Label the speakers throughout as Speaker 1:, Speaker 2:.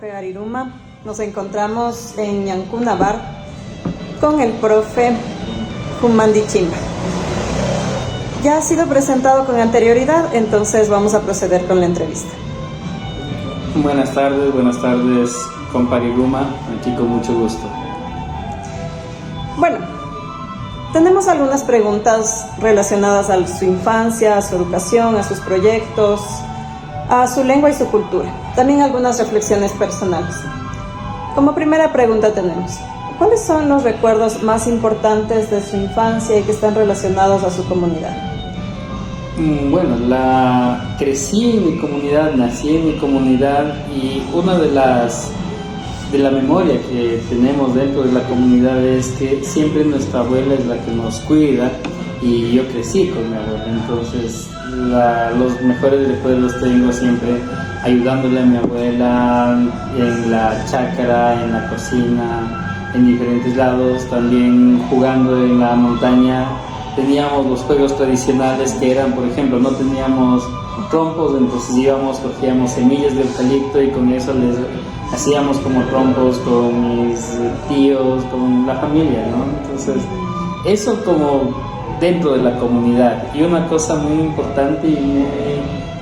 Speaker 1: profe Ariruma. Nos encontramos en Ñancuna Bar con el profe Humandi Chimba. Ya ha sido presentado con anterioridad, entonces vamos a proceder con la entrevista.
Speaker 2: Buenas tardes, compa Ariruma, aquí con mucho gusto.
Speaker 1: Bueno, tenemos algunas preguntas relacionadas a su infancia, a su educación, a sus proyectos, a su lengua y su cultura. También algunas reflexiones personales. Como primera pregunta tenemos: ¿cuáles son los recuerdos más importantes de su infancia y que están relacionados a su comunidad?
Speaker 2: Bueno, crecí en mi comunidad, nací en mi comunidad, y una de la memoria que tenemos dentro de la comunidad es que siempre nuestra abuela es la que nos cuida, y yo crecí con mi abuela. Entonces los mejores recuerdos tengo siempre ayudándole a mi abuela en la chácara, en la cocina, en diferentes lados, también jugando en la montaña. Teníamos los juegos tradicionales que eran, por ejemplo, no teníamos trompos, entonces cogíamos semillas de eucalipto y con eso les hacíamos como trompos con mis tíos, con la familia, ¿no? Entonces, eso como dentro de la comunidad. Y una cosa muy importante y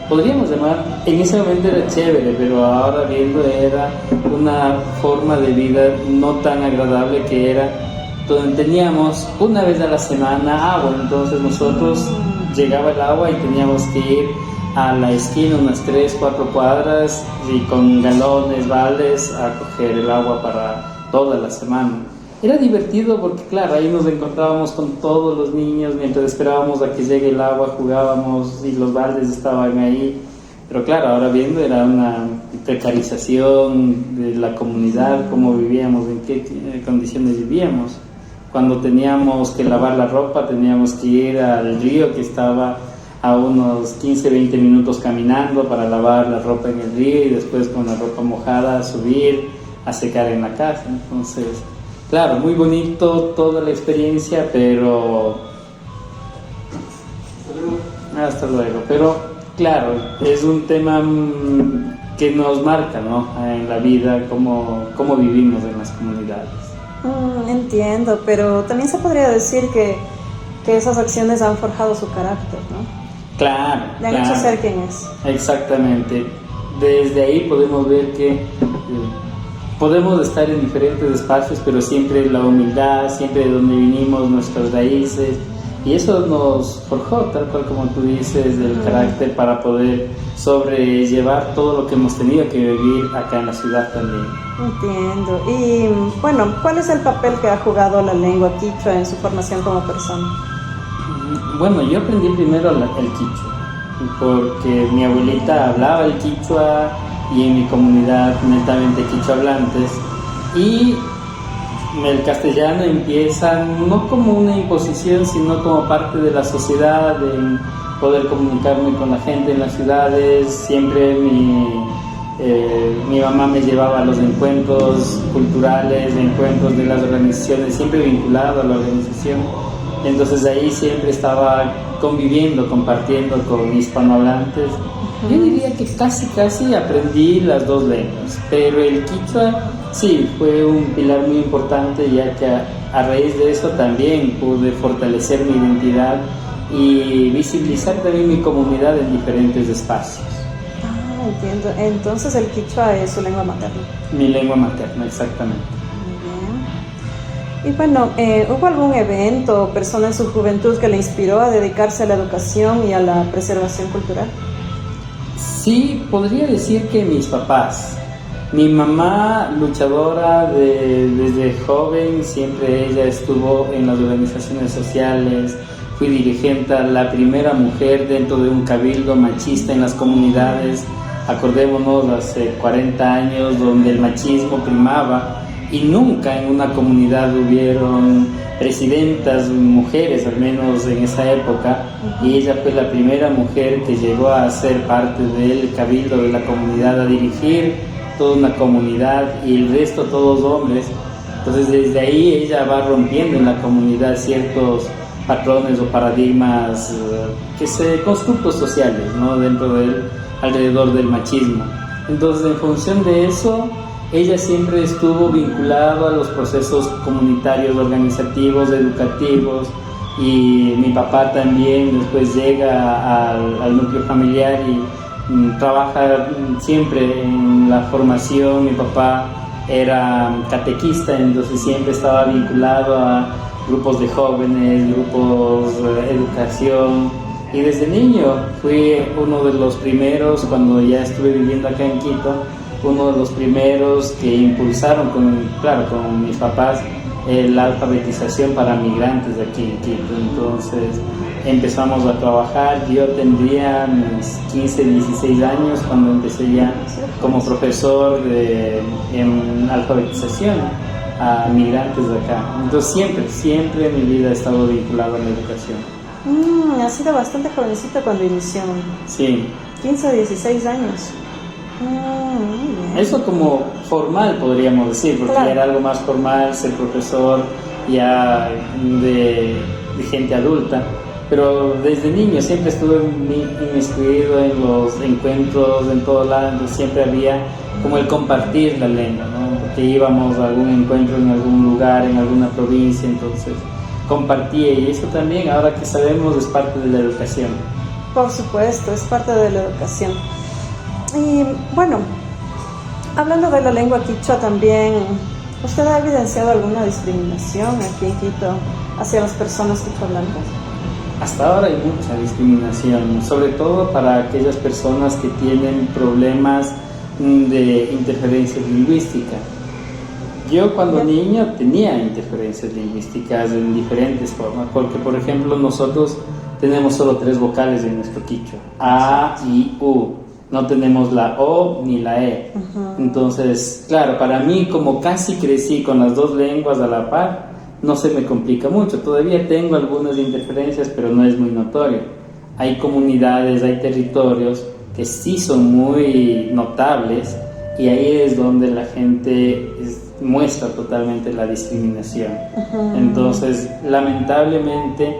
Speaker 2: podríamos llamar, en ese momento era chévere, pero ahora viendo era una forma de vida no tan agradable, que era donde teníamos una vez a la semana agua. Entonces nosotros llegaba el agua y teníamos que ir a la esquina unas 3-4 cuadras y con galones, baldes a coger el agua para toda la semana. Era divertido porque claro, ahí nos encontrábamos con todos los niños mientras esperábamos a que llegue el agua, jugábamos y los baldes estaban ahí. Pero claro, ahora viendo era una precarización de la comunidad, cómo vivíamos, en qué condiciones vivíamos. Cuando teníamos que lavar la ropa, teníamos que ir al río que estaba a unos 15-20 minutos caminando para lavar la ropa en el río, y después con la ropa mojada subir a secar en la casa. Entonces, claro, muy bonito toda la experiencia, pero hasta luego. Pero claro, es un tema que nos marca, ¿no?, en la vida, cómo vivimos en las comunidades.
Speaker 1: Entiendo, pero también se podría decir que esas acciones han forjado su carácter, ¿no?
Speaker 2: Claro.
Speaker 1: Le han hecho ser quien es.
Speaker 2: Exactamente. Desde ahí podemos ver que podemos estar en diferentes espacios, pero siempre la humildad, siempre de donde vinimos, nuestras raíces, y eso nos forjó, tal cual como tú dices, el carácter para poder sobrellevar todo lo que hemos tenido que vivir acá en la ciudad también.
Speaker 1: Entiendo. Y bueno, ¿cuál es el papel que ha jugado la lengua quichua en su formación como persona?
Speaker 2: Bueno, yo aprendí primero el quichua, porque mi abuelita hablaba el quichua y en mi comunidad netamente quichua hablantes, y el castellano empieza no como una imposición, sino como parte de la sociedad, de poder comunicarme con la gente en las ciudades. Siempre mi mamá me llevaba a los encuentros culturales, encuentros de las organizaciones, siempre vinculado a la organización. Entonces ahí siempre estaba conviviendo, compartiendo con hispanohablantes. Yo diría que casi aprendí las dos lenguas, pero el quichua sí fue un pilar muy importante, ya que a raíz de eso también pude fortalecer mi identidad y visibilizar también mi comunidad en diferentes espacios.
Speaker 1: Entiendo. Entonces el quichua es su lengua materna.
Speaker 2: Mi lengua materna, exactamente.
Speaker 1: Muy bien. Y bueno, ¿hubo algún evento o persona en su juventud que le inspiró a dedicarse a la educación y a la preservación cultural?
Speaker 2: Sí, podría decir que mis papás. Mi mamá, luchadora desde joven, siempre ella estuvo en las organizaciones sociales, fui dirigente, la primera mujer dentro de un cabildo machista en las comunidades. Acordémonos, hace 40 años, donde el machismo primaba y nunca en una comunidad hubieron presidentas mujeres, al menos en esa época, y ella fue la primera mujer que llegó a ser parte del cabildo de la comunidad, a dirigir toda una comunidad, y el resto todos hombres. Entonces desde ahí ella va rompiendo en la comunidad ciertos patrones o paradigmas, constructos sociales, ¿no?, alrededor del machismo. Entonces, en función de eso, ella siempre estuvo vinculada a los procesos comunitarios, organizativos, educativos, y mi papá también después llega al núcleo familiar y trabaja siempre en la formación. Mi papá era catequista, entonces siempre estaba vinculado a grupos de jóvenes, grupos de educación, y desde niño fui uno de los primeros, cuando ya estuve viviendo acá en Quito, uno de los primeros que impulsaron con mis papás la alfabetización para migrantes de aquí en Quito. Entonces empezamos a trabajar. Yo tendría mis 15, 16 años cuando empecé ya como profesor en alfabetización a migrantes de acá. Entonces siempre mi vida ha estado vinculada a la educación.
Speaker 1: Ha sido bastante jovencita cuando inició.
Speaker 2: Sí.
Speaker 1: 15 o 16 años.
Speaker 2: Eso como formal podríamos decir, porque
Speaker 1: claro,
Speaker 2: era algo más formal ser profesor ya de gente adulta, pero desde niño siempre estuve inmiscuido en los encuentros en todo lado. Siempre había como el compartir la lengua, ¿no? Porque íbamos a algún encuentro en algún lugar, en alguna provincia, entonces compartía, y eso también, ahora que sabemos, es parte de la educación.
Speaker 1: Por supuesto, es parte de la educación. Y bueno, hablando de la lengua quichua también, ¿usted ha evidenciado alguna discriminación aquí en Quito hacia las personas quichohablantes?
Speaker 2: Hasta ahora hay mucha discriminación, sobre todo para aquellas personas que tienen problemas de interferencia lingüística. Yo cuando niño tenía interferencias lingüísticas en diferentes formas, porque por ejemplo nosotros tenemos solo 3 vocales en nuestro quichua, A, I, U. No tenemos la O ni la E. Entonces, claro, para mí, como casi crecí con las 2 lenguas a la par, no se me complica mucho. Todavía tengo algunas interferencias, pero no es muy notorio. Hay comunidades, hay territorios que sí son muy notables, y ahí es donde la gente muestra totalmente la discriminación. Entonces, lamentablemente,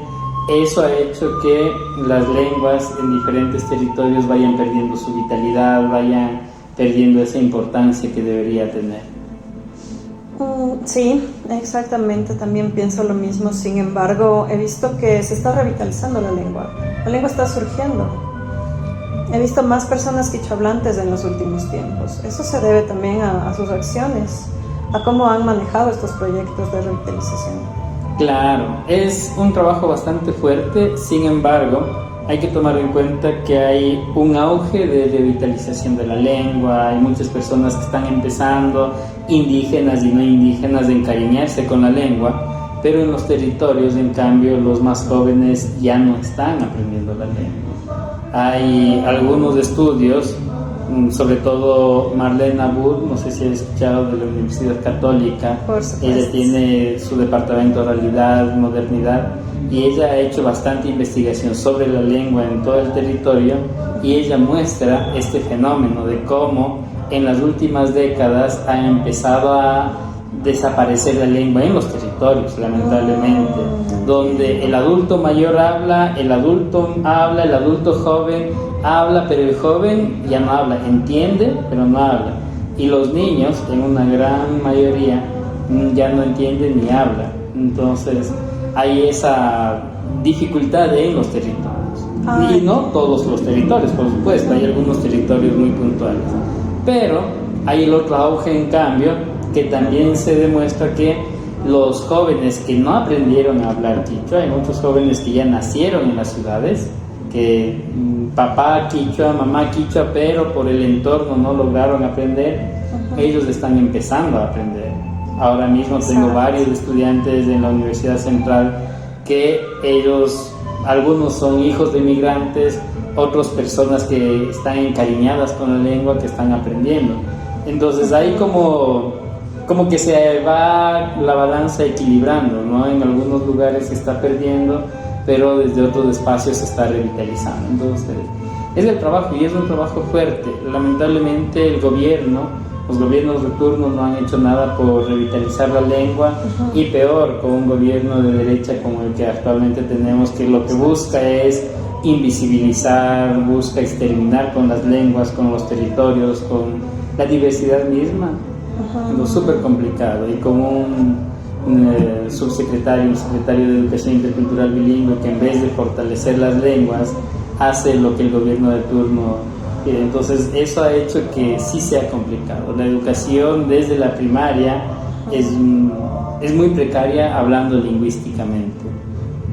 Speaker 2: eso ha hecho que las lenguas en diferentes territorios vayan perdiendo su vitalidad, vayan perdiendo esa importancia que debería tener.
Speaker 1: Sí, exactamente, también pienso lo mismo. Sin embargo, he visto que se está revitalizando la lengua. La lengua está surgiendo. He visto más personas quichohablantes en los últimos tiempos. Eso se debe también a sus acciones, a cómo han manejado estos proyectos de revitalización.
Speaker 2: Claro, es un trabajo bastante fuerte. Sin embargo, hay que tomar en cuenta que hay un auge de revitalización de la lengua. Hay muchas personas que están empezando, indígenas y no indígenas, de encariñarse con la lengua, pero en los territorios, en cambio, los más jóvenes ya no están aprendiendo la lengua. Hay algunos estudios, sobre todo Marlene Abud, no sé si has escuchado, de la Universidad Católica. Ella tiene su departamento de oralidad, modernidad, y ella ha hecho bastante investigación sobre la lengua en todo el territorio, y ella muestra este fenómeno de cómo en las últimas décadas ha empezado a desaparecer la lengua en los territorios, lamentablemente, donde el adulto mayor habla, el adulto joven habla, pero el joven ya no habla, entiende, pero no habla. Y los niños, en una gran mayoría, ya no entienden ni hablan. Entonces, hay esa dificultad en los territorios. Y no todos los territorios, por supuesto, hay algunos territorios muy puntuales. Pero hay el otro auge, en cambio, que también se demuestra que los jóvenes que no aprendieron a hablar quichua, hay muchos jóvenes que ya nacieron en las ciudades, que papá quichua, mamá quichua, pero por el entorno no lograron aprender. Ellos están empezando a aprender. Ahora mismo tengo varios estudiantes en la Universidad Central que ellos, algunos son hijos de migrantes, otras personas que están encariñadas con la lengua, que están aprendiendo. Entonces ahí como que se va la balanza equilibrando, ¿no? En algunos lugares se está perdiendo, pero desde otros espacios se está revitalizando. Entonces, es el trabajo, y es un trabajo fuerte. Lamentablemente los gobiernos de turno no han hecho nada por revitalizar la lengua, y peor con un gobierno de derecha como el que actualmente tenemos, que lo que busca es invisibilizar, busca exterminar con las lenguas, con los territorios, con la diversidad misma. Algo súper complicado. Y como un subsecretario, un secretario de Educación Intercultural Bilingüe que en vez de fortalecer las lenguas, hace lo que el gobierno de turno quiere. Entonces eso ha hecho que sí sea complicado. La educación desde la primaria es muy precaria hablando lingüísticamente,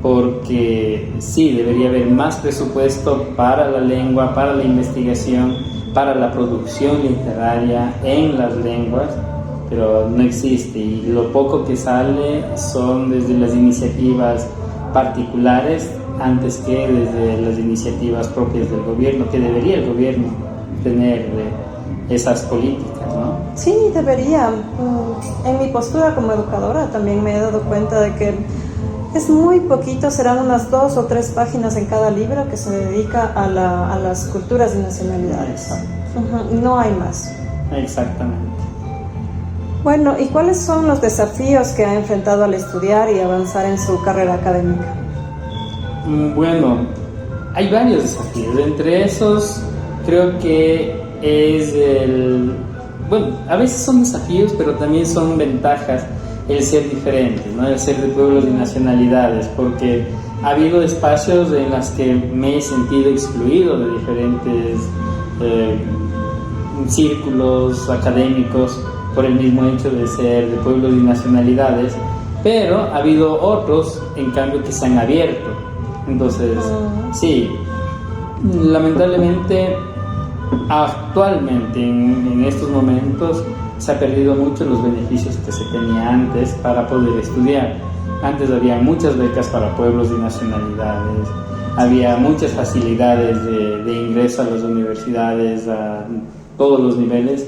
Speaker 2: porque sí, debería haber más presupuesto para la lengua, para la investigación, para la producción literaria en las lenguas, pero no existe, y lo poco que sale son desde las iniciativas particulares antes que desde las iniciativas propias del gobierno, que debería el gobierno tener esas políticas, ¿no?
Speaker 1: Sí, debería. En mi postura como educadora también me he dado cuenta de que es muy poquito, serán unas 2 o 3 páginas en cada libro que se dedica a las culturas y nacionalidades. No hay más.
Speaker 2: Exactamente.
Speaker 1: Bueno, ¿y cuáles son los desafíos que ha enfrentado al estudiar y avanzar en su carrera académica?
Speaker 2: Bueno, hay varios desafíos. Entre esos, creo que es bueno, a veces son desafíos, pero también son ventajas el ser diferentes, ¿no? El ser de pueblos y nacionalidades, porque ha habido espacios en los que me he sentido excluido de diferentes círculos académicos por el mismo hecho de ser de pueblos y nacionalidades, pero ha habido otros, en cambio, que se han abierto. Entonces, sí, lamentablemente, actualmente, en estos momentos, se ha perdido mucho los beneficios que se tenía antes para poder estudiar. Antes había muchas becas para pueblos y nacionalidades, había muchas facilidades de ingreso a las universidades a todos los niveles,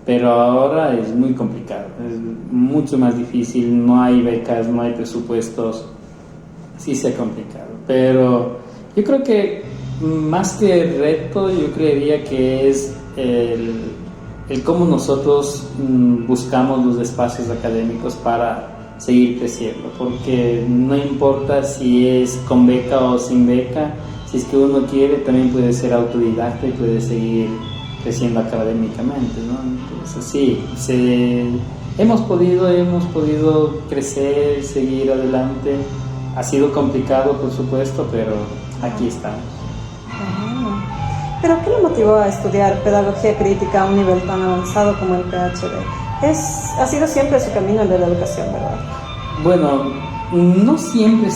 Speaker 2: pero ahora es muy complicado, es mucho más difícil, no hay becas, no hay presupuestos, sí se ha complicado. Pero yo creo que más que reto, yo creería que es el cómo nosotros buscamos los espacios académicos para seguir creciendo, porque no importa si es con beca o sin beca, si es que uno quiere, también puede ser autodidacta y puede seguir creciendo académicamente, ¿no? Entonces sí, hemos podido crecer, seguir adelante. Ha sido complicado, por supuesto, pero aquí estamos.
Speaker 1: ¿Pero qué le motivó a estudiar pedagogía crítica a un nivel tan avanzado como el PhD? Ha sido siempre su camino el de la educación, ¿verdad?
Speaker 2: Bueno, no siempre,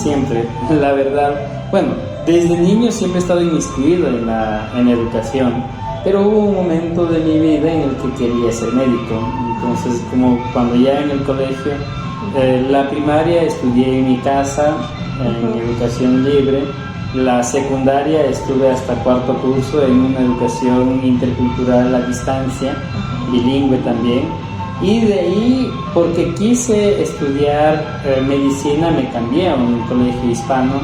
Speaker 2: la verdad. Bueno, desde niño siempre he estado inmiscuido en la educación, pero hubo un momento de mi vida en el que quería ser médico. Entonces, como cuando ya en el colegio, la primaria estudié en mi casa, en educación libre. La secundaria estuve hasta 4º curso en una educación intercultural a distancia, bilingüe también. Y de ahí, porque quise estudiar medicina, me cambié a un colegio hispano,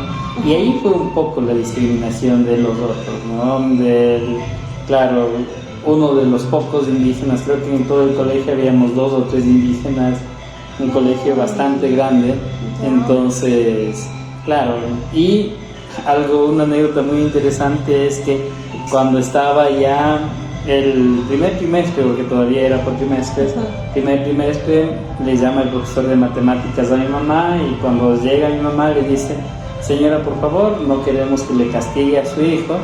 Speaker 2: y ahí fue un poco la discriminación de los otros, ¿no? Claro, uno de los pocos indígenas, creo que en todo el colegio habíamos 2 o 3 indígenas, un colegio bastante grande. Entonces, claro, y una anécdota muy interesante es que cuando estaba ya el primer trimestre, porque todavía era por trimestres, primer trimestre, le llama el profesor de matemáticas a mi mamá, y cuando llega mi mamá le dice: señora, por favor, no queremos que le castigue a su hijo.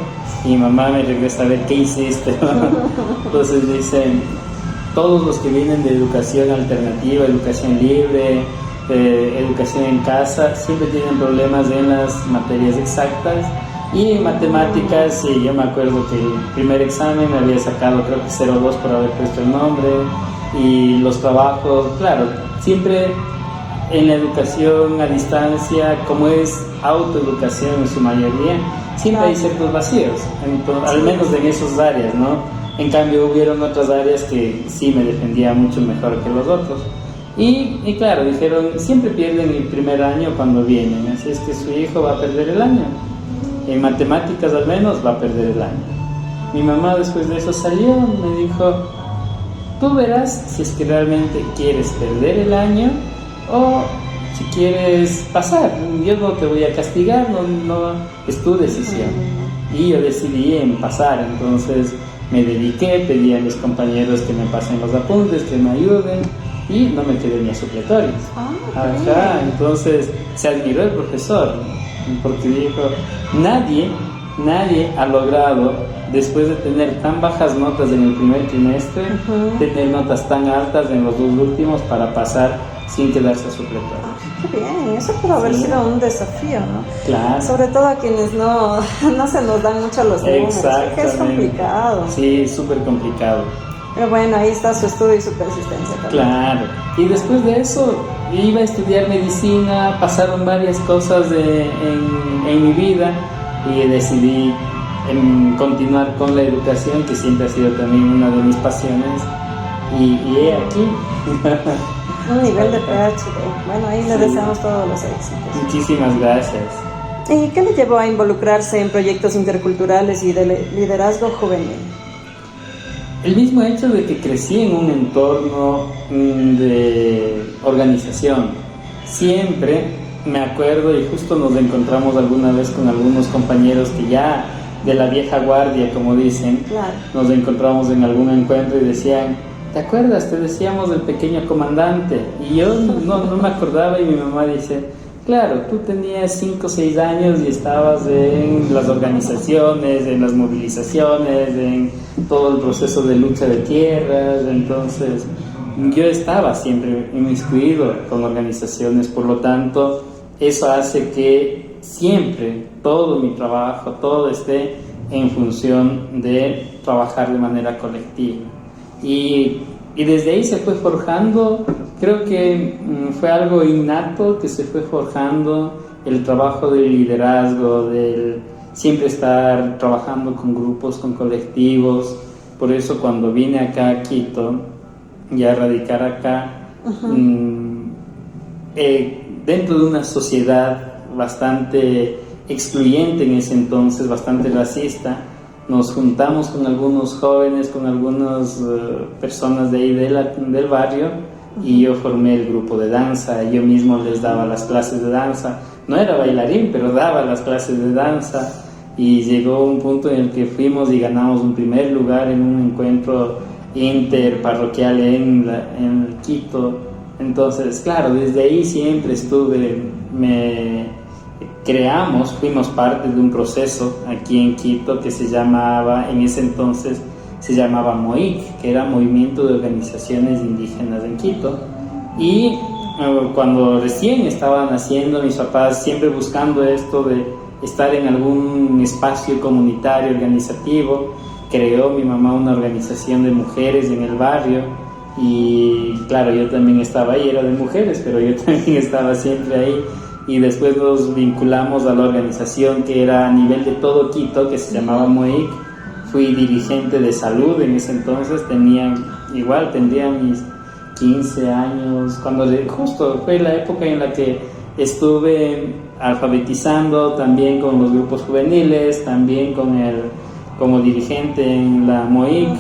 Speaker 2: Y mi mamá me regresa a ver qué hiciste. Entonces dicen: todos los que vienen de educación alternativa, educación libre, educación en casa, siempre tienen problemas en las materias exactas. Y en matemáticas, sí, yo me acuerdo que el primer examen me había sacado creo que 0,2 por haber puesto el nombre. Y los trabajos, claro, siempre en la educación a distancia, como es autoeducación en su mayoría, siempre hay ciertos vacíos, al menos en esas áreas, ¿no? En cambio, hubieron otras áreas que sí me defendía mucho mejor que los otros. Y claro, dijeron: siempre pierden el primer año cuando vienen, así es que su hijo va a perder el año. En matemáticas al menos va a perder el año. Mi mamá después de eso salió, me dijo: tú verás si es que realmente quieres perder el año o si quieres pasar. Yo no te voy a castigar, no es tu decisión. Y yo decidí en pasar. Entonces me dediqué, pedí a mis compañeros que me pasen los apuntes, que me ayuden, y no me quedé ni a supletorios. Ajá, entonces se admiró el profesor, porque dijo, nadie ha logrado, después de tener tan bajas notas en el primer trimestre, tener notas tan altas en los 2 últimos para pasar sin quedarse a supletorios.
Speaker 1: Qué bien, eso puede haber sido un desafío, ¿no?
Speaker 2: Claro.
Speaker 1: Sobre todo a quienes no se nos dan mucho los números, que es complicado.
Speaker 2: Sí, súper complicado.
Speaker 1: Pero bueno, ahí está su estudio y su persistencia también.
Speaker 2: Claro. Y después de eso iba a estudiar medicina, pasaron varias cosas en mi vida y decidí continuar con la educación, que siempre ha sido también una de mis pasiones, y he aquí.
Speaker 1: Un nivel de PhD. Bueno, ahí le deseamos todos los éxitos.
Speaker 2: Muchísimas gracias.
Speaker 1: ¿Y qué le llevó a involucrarse en proyectos interculturales y de liderazgo juvenil?
Speaker 2: El mismo hecho de que crecí en un entorno de organización. Siempre me acuerdo, y justo nos encontramos alguna vez con algunos compañeros que ya de la vieja guardia, como dicen,
Speaker 1: claro,
Speaker 2: nos encontramos en algún encuentro y decían, ¿te acuerdas? Te decíamos del pequeño comandante. Y yo no me acordaba, y mi mamá dice, claro, tú tenías 5 o 6 años y estabas en las organizaciones, en las movilizaciones, en todo el proceso de lucha de tierras. Entonces yo estaba siempre inmiscuido con organizaciones, por lo tanto eso hace que siempre todo mi trabajo, todo esté en función de trabajar de manera colectiva. Y desde ahí se fue forjando, creo que fue algo innato que se fue forjando, el trabajo del liderazgo, del siempre estar trabajando con grupos, con colectivos. Por eso cuando vine acá a Quito, ya a radicar acá, dentro de una sociedad bastante excluyente en ese entonces, bastante racista, nos juntamos con algunos jóvenes, con algunas personas de ahí del barrio, y yo formé el grupo de danza. Yo mismo les daba las clases de danza. No era bailarín, pero daba las clases de danza, y llegó un punto en el que fuimos y ganamos un primer lugar en un encuentro interparroquial en Quito. Entonces, claro, desde ahí siempre fuimos parte de un proceso aquí en Quito que en ese entonces se llamaba MOIC, que era Movimiento de Organizaciones Indígenas en Quito. Y cuando recién estaban haciendo mis papás, siempre buscando esto de estar en algún espacio comunitario, organizativo, creó mi mamá una organización de mujeres en el barrio. Y claro, yo también estaba ahí, era de mujeres, pero yo también estaba siempre ahí. Y después nos vinculamos a la organización que era a nivel de todo Quito, que se llamaba MOIC. Fui dirigente de salud en ese entonces, tendría mis 15 años, cuando justo fue la época en la que estuve alfabetizando también con los grupos juveniles, también como dirigente en la MOIC,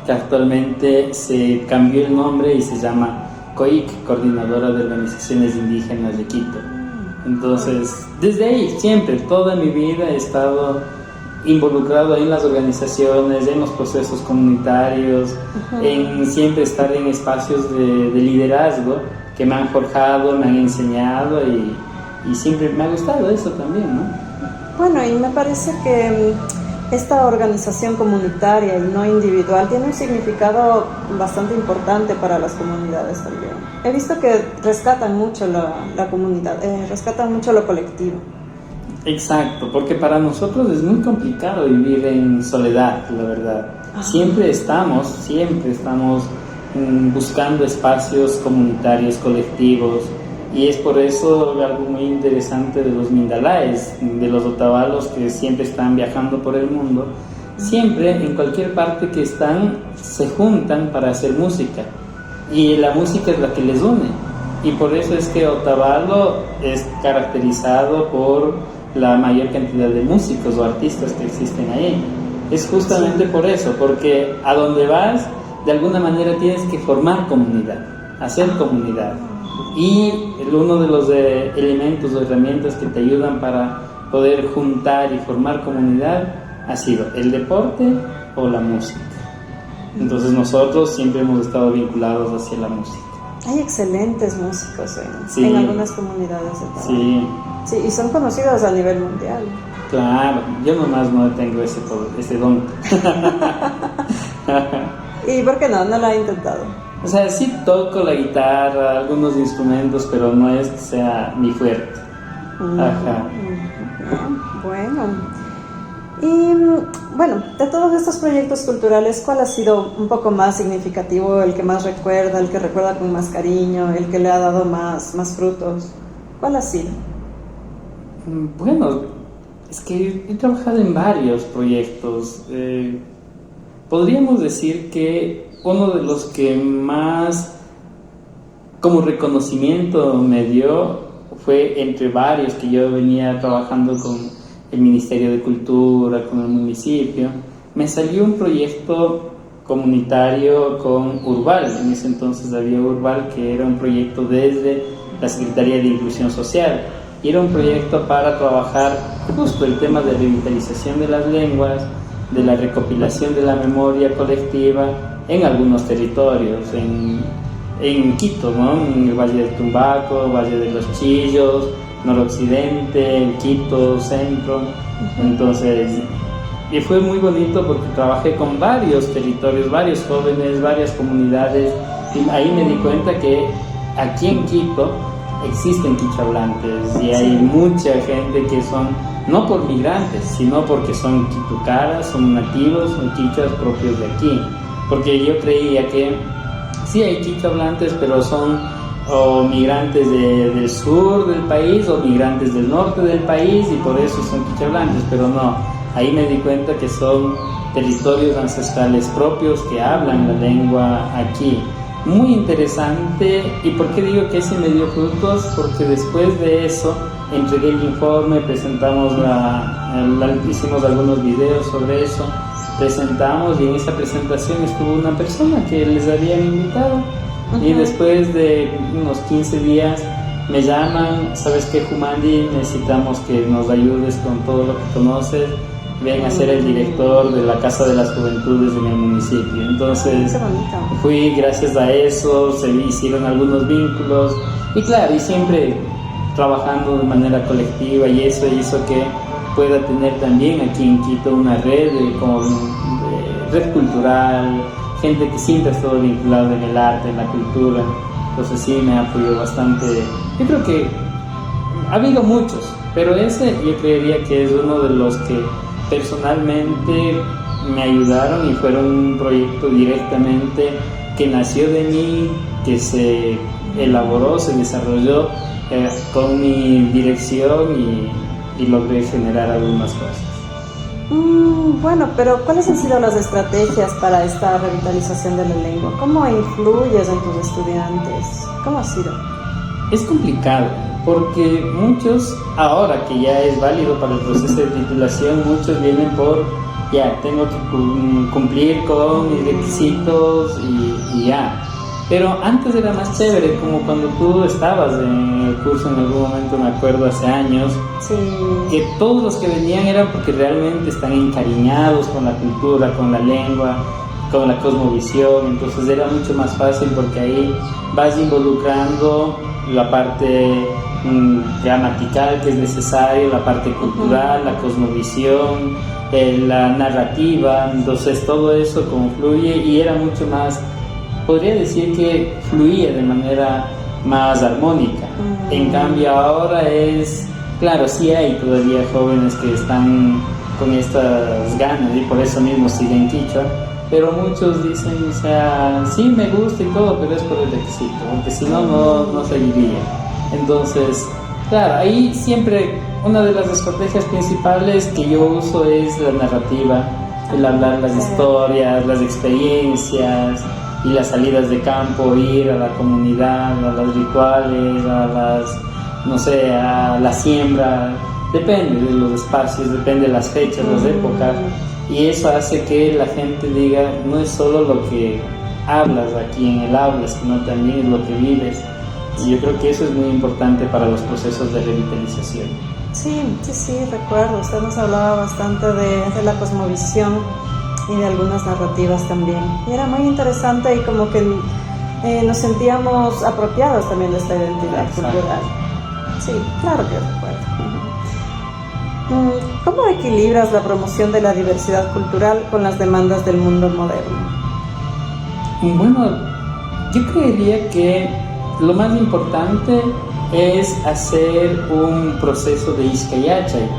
Speaker 2: que actualmente se cambió el nombre y se llama COIC, Coordinadora de Organizaciones Indígenas de Quito. Entonces, desde ahí, siempre, toda mi vida he estado involucrado en las organizaciones, en los procesos comunitarios, en siempre estar en espacios de liderazgo que me han forjado, me han enseñado, y siempre me ha gustado eso también, ¿no?
Speaker 1: Bueno, y me parece que esta organización comunitaria y no individual tiene un significado bastante importante para las comunidades también. He visto que rescatan mucho la comunidad, rescatan mucho lo colectivo.
Speaker 2: Exacto, porque para nosotros es muy complicado vivir en soledad, la verdad. Siempre estamos buscando espacios comunitarios, colectivos, y es por eso algo muy interesante de los Mindalaes, de los Otavalos, que siempre están viajando por el mundo. Siempre, en cualquier parte que están, se juntan para hacer música, y la música es la que les une, y por eso es que Otavalo es caracterizado por la mayor cantidad de músicos o artistas que existen ahí. Es justamente por eso, porque a donde vas, de alguna manera tienes que formar comunidad, hacer comunidad. Y uno de los elementos o herramientas que te ayudan para poder juntar y formar comunidad ha sido el deporte o la música. Entonces nosotros siempre hemos estado vinculados hacia la música.
Speaker 1: Hay excelentes músicos
Speaker 2: Sí.
Speaker 1: en algunas comunidades de Paraguay.
Speaker 2: Sí,
Speaker 1: Sí, y son conocidos a nivel mundial.
Speaker 2: claro, yo nomás no tengo ese don.
Speaker 1: ¿Y por qué no? No lo ha intentado.
Speaker 2: O sea, sí toco la guitarra, algunos instrumentos, pero no es que sea mi fuerte. Ajá.
Speaker 1: Bueno. Y bueno, de todos estos proyectos culturales, ¿cuál ha sido un poco más significativo, el que más recuerda, el que recuerda con más cariño, el que le ha dado más frutos? ¿Cuál ha sido?
Speaker 2: Bueno, es que he trabajado en varios proyectos. Podríamos decir que uno de los que más como reconocimiento me dio fue entre varios que yo venía trabajando con el Ministerio de Cultura, con el municipio. Me salió un proyecto comunitario con Urbal. En ese entonces había Urbal, que era un proyecto desde la Secretaría de Inclusión Social. Y era un proyecto para trabajar justo el tema de revitalización de las lenguas, de la recopilación de la memoria colectiva en algunos territorios, en Quito, ¿no? En el Valle del Tumbaco, Valle de los Chillos, noroccidente, Quito, centro. Entonces, y fue muy bonito porque trabajé con varios territorios, varios jóvenes, varias comunidades, y ahí me di cuenta que aquí en Quito existen quichohablantes y hay mucha gente que son no por migrantes, sino porque son quitucaras, son nativos, son quichuas propios de aquí. Porque yo creía que sí hay quichohablantes, pero son o migrantes del sur del país o migrantes del norte del país y por eso son quichohablantes, pero no. Ahí me di cuenta que son territorios ancestrales propios que hablan la lengua aquí. Muy interesante. ¿Y por qué digo que ese me dio frutos? Porque después de eso entregué el informe, presentamos hicimos algunos videos sobre eso, presentamos y en esa presentación estuvo una persona que les habían invitado. Y después de unos 15 días me llaman, ¿sabes qué, Jumandi? Necesitamos que nos ayudes con todo lo que conoces. Ven a ser el director de la Casa de las Juventudes en el municipio. Entonces fui, gracias a eso, se hicieron algunos vínculos y claro, y siempre trabajando de manera colectiva, y eso hizo que pueda tener también aquí en Quito una red red cultural, gente que siempre ha estado vinculada en el arte, en la cultura. Entonces sí me ha apoyado bastante. Yo creo que ha habido muchos, pero ese yo creería que es uno de los que personalmente me ayudaron y fueron un proyecto directamente que nació de mí, que se elaboró, se desarrolló con mi dirección y logré generar algunas cosas.
Speaker 1: Bueno, pero ¿cuáles han sido las estrategias para esta revitalización de la lengua? ¿Cómo influyes en tus estudiantes? ¿Cómo ha sido?
Speaker 2: Es complicado, porque muchos, ahora que ya es válido para el proceso de titulación, muchos vienen por, ya, tengo que cumplir con mis requisitos y ya. Pero antes era más chévere, como cuando tú estabas en el curso en algún momento, me acuerdo, hace años,
Speaker 1: Sí.
Speaker 2: que todos los que venían eran porque realmente están encariñados con la cultura, con la lengua, con la cosmovisión. Entonces era mucho más fácil porque ahí vas involucrando la parte gramatical que es necesaria, la parte cultural, la cosmovisión, la narrativa. Entonces todo eso confluye y era mucho más, podría decir que fluía de manera más armónica. En cambio ahora es, claro, sí hay todavía jóvenes que están con estas ganas y por eso mismo siguen quichua, pero muchos dicen, o sea, sí me gusta y todo, pero es por el requisito, porque si no, no seguiría. Entonces, claro, ahí siempre una de las estrategias principales que yo uso es la narrativa, el hablar las historias, las experiencias y las salidas de campo, ir a la comunidad, a los rituales, a las, no sé, a la siembra, depende de los espacios, depende de las fechas, las épocas, y eso hace que la gente diga, no es solo lo que hablas aquí en el aula, sino también es lo que vives. Y yo creo que eso es muy importante para los procesos de revitalización.
Speaker 1: Sí, Sí, recuerdo. Usted nos hablaba bastante de la cosmovisión y de algunas narrativas también. Y era muy interesante y como que nos sentíamos apropiados también de esta identidad cultural. Sí, claro que recuerdo. ¿Cómo equilibras la promoción de la diversidad cultural con las demandas del mundo moderno?
Speaker 2: Bueno, yo creería que lo más importante es hacer un proceso de Iskayachay.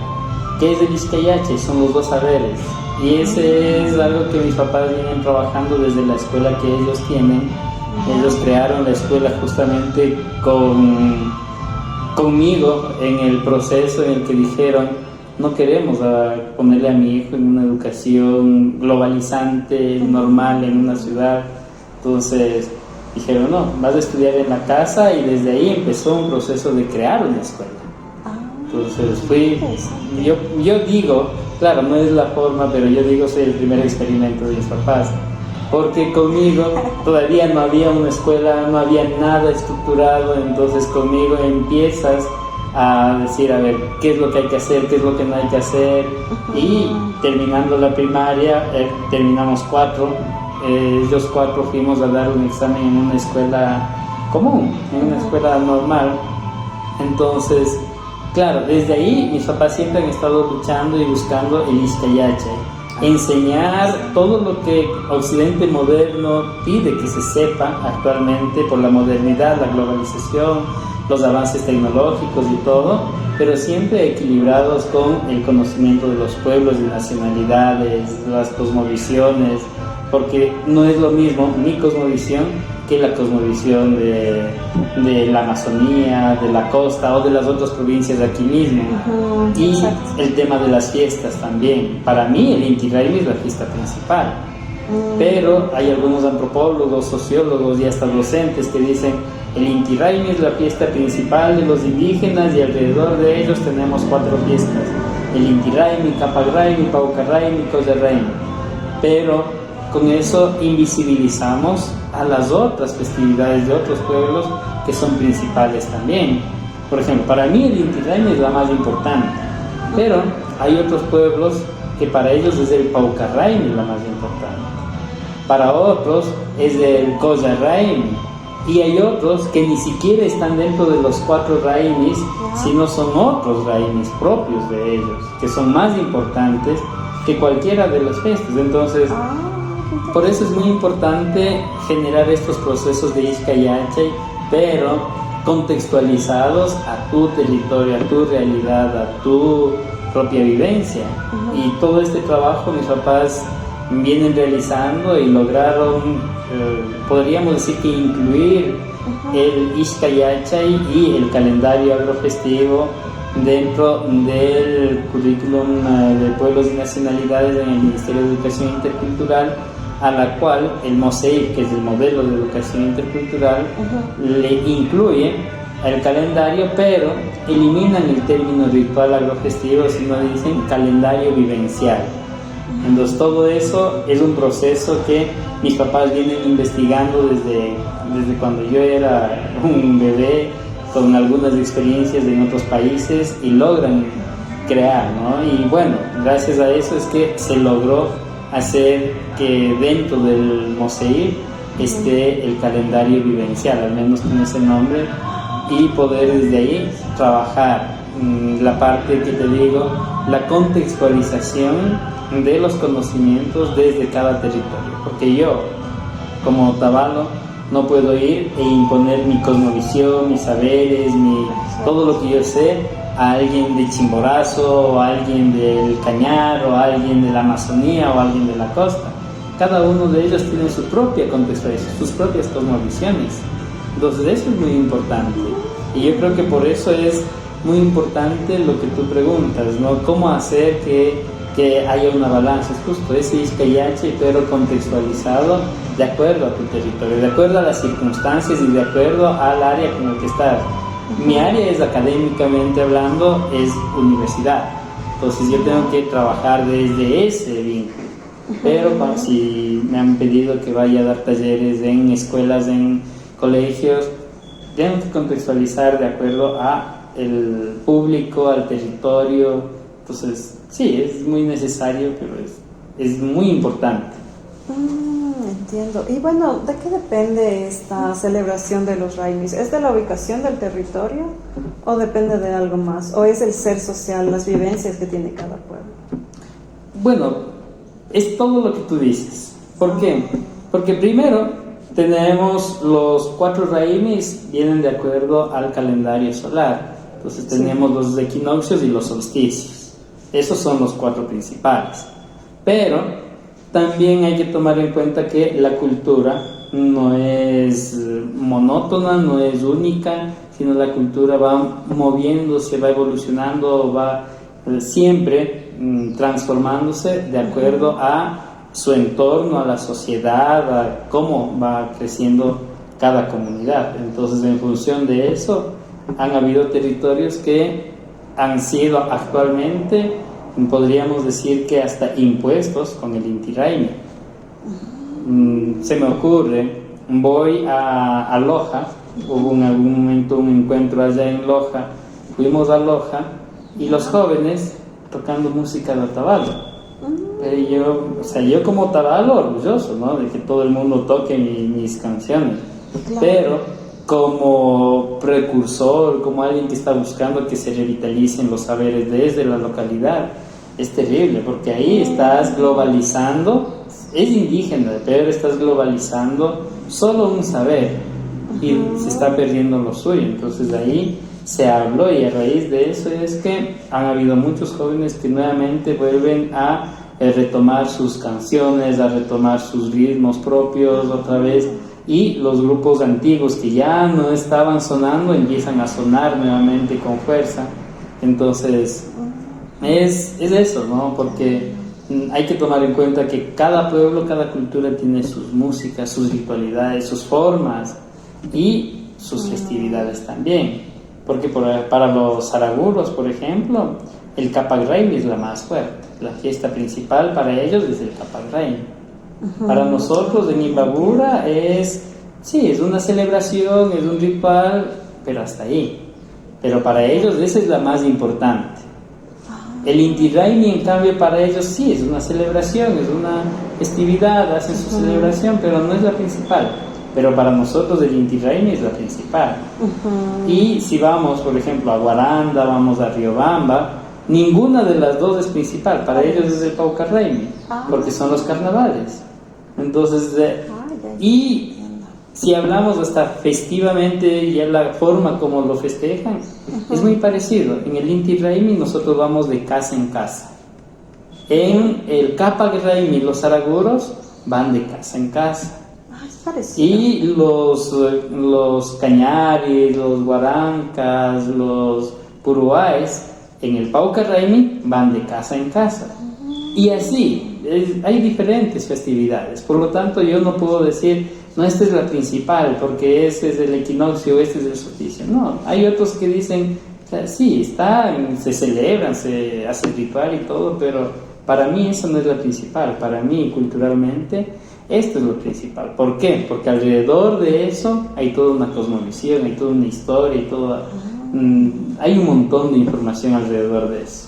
Speaker 2: ¿Qué es el Iskayachay? Son los dos saberes. Y ese es algo que mis papás vienen trabajando desde la escuela que ellos tienen. Ellos crearon la escuela justamente conmigo en el proceso en el que dijeron: no queremos ponerle a mi hijo en una educación globalizante, normal, en una ciudad. Entonces dijeron: no, vas a estudiar en la casa, y desde ahí empezó un proceso de crear una escuela. Entonces yo digo, claro, no es la forma, pero yo digo, soy el primer experimento de mis papás, porque conmigo todavía no había una escuela, no había nada estructurado. Entonces conmigo empiezas a decir, a ver, qué es lo que hay que hacer, qué es lo que no hay que hacer. Y terminando la primaria, terminamos 4, ellos 4 fuimos a dar un examen en una escuela común, en una escuela normal. Entonces, claro, desde ahí mis papás siempre han estado luchando y buscando el Iskayachay, enseñar todo lo que Occidente moderno pide que se sepa actualmente por la modernidad, la globalización, los avances tecnológicos y todo, pero siempre equilibrados con el conocimiento de los pueblos y nacionalidades, las cosmovisiones, porque no es lo mismo mi cosmovisión que la cosmovisión de la Amazonía, de la costa o de las otras provincias de aquí mismo. Y exacto. El tema de las fiestas también. Para mí el Inti Raymi es la fiesta principal, pero hay algunos antropólogos, sociólogos y hasta docentes que dicen: el Inti Raymi es la fiesta principal de los indígenas y alrededor de ellos tenemos 4 fiestas: el Inti Raymi, Capac Raymi, Pauca Raymi, Colla Raymi. Pero con eso invisibilizamos a las otras festividades de otros pueblos que son principales también. Por ejemplo, para mí el Inti Raymi es la más importante, pero hay otros pueblos que para ellos es el Pauca Raymi la más importante, para otros es el Colla Raymi, y hay otros que ni siquiera están dentro de los 4 Raymis, sino son otros Raymis propios de ellos, que son más importantes que cualquiera de las fiestas. Entonces, por eso es muy importante generar estos procesos de Iskayachay, pero contextualizados a tu territorio, a tu realidad, a tu propia vivencia. Y todo este trabajo mis papás vienen realizando y lograron, podríamos decir que incluir el Iskayachay y el calendario agrofestivo dentro del currículum de pueblos y nacionalidades en el Ministerio de Educación Intercultural, a la cual el MOSEIR, que es el modelo de educación intercultural, le incluye el calendario, pero eliminan el término ritual agrofestivo, sino dicen calendario vivencial. Entonces todo eso es un proceso que mis papás vienen investigando desde cuando yo era un bebé, con algunas experiencias en otros países, y logran crear, ¿no? Y bueno, gracias a eso es que se logró hacer que dentro del MOSEIR esté el calendario vivencial, al menos con ese nombre, y poder desde ahí trabajar la parte que te digo, la contextualización de los conocimientos desde cada territorio, porque yo como Otavalo no puedo ir e imponer mi cosmovisión, mis saberes, todo lo que yo sé a alguien de Chimborazo, o a alguien del Cañar, o a alguien de la Amazonía, o a alguien de la costa. Cada uno de ellos tiene su propia contextualización, sus propias cosmovisiones. Entonces eso es muy importante. Y yo creo que por eso es muy importante lo que tú preguntas, ¿no? ¿Cómo hacer que haya una balanza? Es justo ese Iskayachay, pero contextualizado de acuerdo a tu territorio, de acuerdo a las circunstancias y de acuerdo al área con el que estás. Mi área es, académicamente hablando, es universidad. Entonces yo tengo que trabajar desde ese vínculo. Pero si me han pedido que vaya a dar talleres en escuelas, en colegios, tengo que contextualizar de acuerdo a el público, al territorio. Entonces, sí, es muy necesario, pero es muy importante.
Speaker 1: Entiendo. Y bueno, ¿de qué depende esta celebración de los Raimis? ¿Es de la ubicación del territorio o depende de algo más? ¿O es el ser social, las vivencias que tiene cada pueblo?
Speaker 2: Bueno, es todo lo que tú dices. ¿Por qué? Porque primero tenemos los 4 Raimis, vienen de acuerdo al calendario solar. Entonces tenemos los equinoccios y los solsticios. Esos son los 4 principales. Pero también hay que tomar en cuenta que la cultura no es monótona, no es única, sino la cultura va moviéndose, va evolucionando, va siempre transformándose de acuerdo a su entorno, a la sociedad, a cómo va creciendo cada comunidad. Entonces, en función de eso, han habido territorios que han sido actualmente, podríamos decir que hasta impuestos con el Inti Raymi. Se me ocurre, voy a Loja, hubo en algún momento un encuentro allá en Loja, fuimos a Loja y los jóvenes tocando música de Otavalo. Pero yo como Otavalo orgulloso, ¿no?, de que todo el mundo toque mis canciones. Claro. Pero como precursor, como alguien que está buscando que se revitalicen los saberes desde la localidad, es terrible, porque ahí estás globalizando, es indígena, pero estás globalizando solo un saber y se está perdiendo lo suyo. Entonces ahí se habló, y a raíz de eso es que han habido muchos jóvenes que nuevamente vuelven a retomar sus canciones, a retomar sus ritmos propios otra vez, y los grupos antiguos que ya no estaban sonando empiezan a sonar nuevamente con fuerza. Entonces es eso, ¿no? Porque hay que tomar en cuenta que cada pueblo, cada cultura tiene sus músicas, sus ritualidades, sus formas y sus festividades también. Porque para los saraguros, por ejemplo, el Capac Raymi es la más fuerte. La fiesta principal para ellos es el Capac Raymi. Para nosotros en Imbabura es una celebración, es un ritual, pero hasta ahí. Pero para ellos esa es la más importante. El Inti Raymi, en cambio, para ellos sí es una celebración, es una festividad, hacen su celebración, pero no es la principal. Pero para nosotros el Inti Raymi es la principal. Y si vamos, por ejemplo, a Guaranda, vamos a Riobamba, ninguna de las dos es principal. Para ellos es el Pauca Raymi, porque son los carnavales. Entonces, y si hablamos hasta festivamente, ya la forma como lo festejan, es muy parecido. En el Inti Raymi nosotros vamos de casa en casa. En el Capac Raymi los saraguros van de casa en casa. Y los cañaris, los guarancas, los puruáes, en el Pauca Raymi van de casa en casa. Y así, hay diferentes festividades. Por lo tanto, yo no puedo decir, no, esta es la principal, porque este es el equinoccio, este es el solsticio. No, hay otros que dicen, sí, se celebran, se hace ritual y todo, pero para mí eso no es la principal. Para mí, culturalmente, esto es lo principal. ¿Por qué? Porque alrededor de eso hay toda una cosmovisión, hay toda una historia, hay un montón de información alrededor de eso.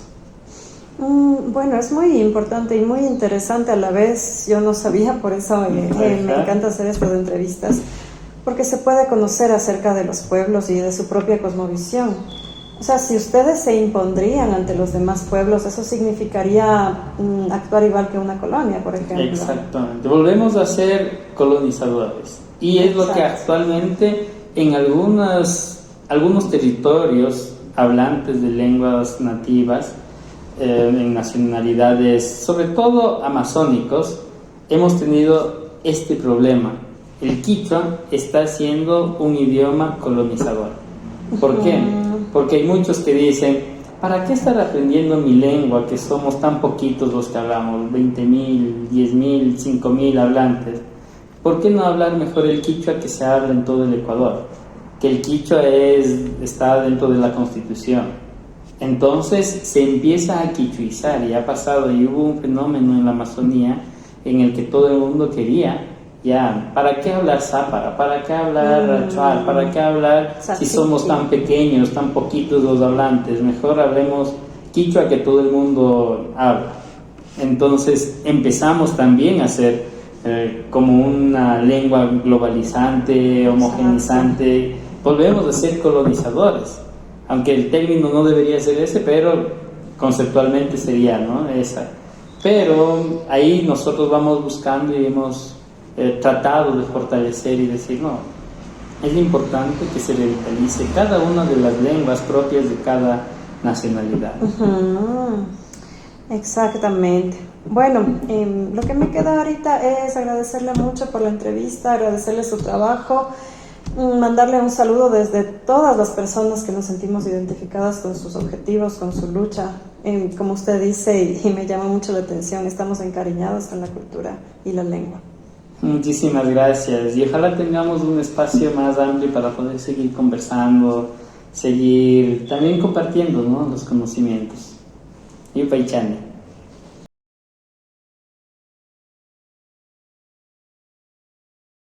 Speaker 1: Bueno, es muy importante y muy interesante a la vez. Yo no sabía, por eso me encanta hacer esto de entrevistas, porque se puede conocer acerca de los pueblos y de su propia cosmovisión. O sea, si ustedes se impondrían ante los demás pueblos, eso significaría actuar igual que una colonia, por ejemplo.
Speaker 2: Exactamente, volvemos a ser colonizadores. Y es lo que actualmente en algunos territorios hablantes de lenguas nativas, en nacionalidades, sobre todo amazónicos, hemos tenido este problema. El quichua está siendo un idioma colonizador. ¿Por qué? Porque hay muchos que dicen, ¿para qué estar aprendiendo mi lengua, que somos tan poquitos los que hablamos, 20.000, 10.000, 5.000 hablantes? ¿Por qué no hablar mejor el quichua que se habla en todo el Ecuador? Que el quichua está dentro de la Constitución. Entonces se empieza a quichuizar, y ha pasado, y hubo un fenómeno en la Amazonía en el que todo el mundo quería ya, ¿para qué hablar zápara? ¿Para qué hablar achuar? ¿Para qué hablar si somos tan pequeños, tan poquitos los hablantes? Mejor hablemos quichua que todo el mundo habla. Entonces empezamos también a hacer como una lengua globalizante, homogenizante. Volvemos a ser colonizadores, aunque el término no debería ser ese, pero conceptualmente sería, ¿no? Esa. Pero ahí nosotros vamos buscando y hemos tratado de fortalecer y decir, no, es importante que se revitalice cada una de las lenguas propias de cada nacionalidad.
Speaker 1: Exactamente. Bueno, lo que me queda ahorita es agradecerle mucho por la entrevista, agradecerle su trabajo, mandarle un saludo desde todas las personas que nos sentimos identificadas con sus objetivos, con su lucha. Como usted dice, y me llama mucho la atención, estamos encariñados con la cultura y la lengua.
Speaker 2: Muchísimas gracias y ojalá tengamos un espacio más amplio para poder seguir conversando, seguir también compartiendo, ¿no?, los conocimientos. Y Paichani.